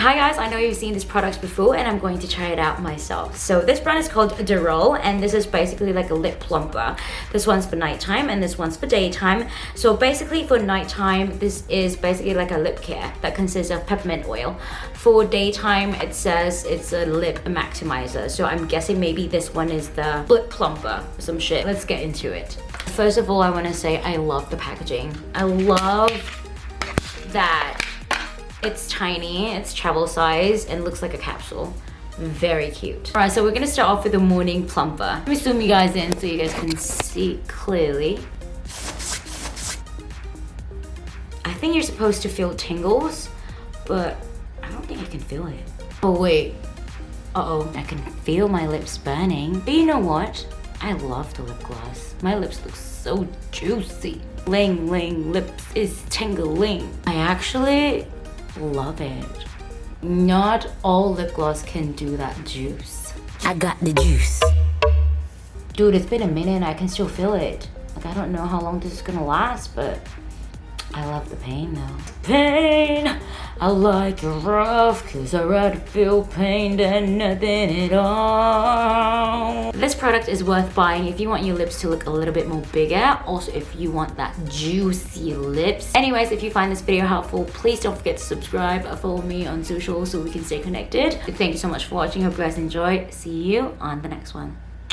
Hi guys, I know you've seen this product before and I'm going to try it out myself. So this brand is called DEROL and this is basically like a lip plumper. This one's for nighttime and this one's for daytime. So basically for nighttime, this is basically like a lip care that consists of peppermint oil. For daytime, it says it's a lip maximizer. So I'm guessing maybe this one is the lip plumper or some shit. Let's get into it. First of all, I want to say I love the packaging. I love that it's tiny, it's travel size, and looks like a capsule. Very cute. Alright, so we're gonna start off with the morning plumper. Let me zoom you guys in so you guys can see clearly. I think you're supposed to feel tingles, but I don't think I can feel it. Oh wait. Uh-oh, I can feel my lips burning. But you know what? I love the lip gloss. My lips look so juicy. Ling ling lips is tingling. I actually love it. Not all lip gloss can do that juice. I got the juice. Dude, it's been a minute and I can still feel it. Like, I don't know how long this is gonna last, but I love the pain though. Pain! I like it rough, cause I'd rather feel pain than nothing at all. This product is worth buying if you want your lips to look a little bit more bigger. Also, if you want that juicy lips. Anyways, if you find this video helpful, please don't forget to subscribe or follow me on social so we can stay connected. Thank you so much for watching. Hope you guys enjoyed. See you on the next one.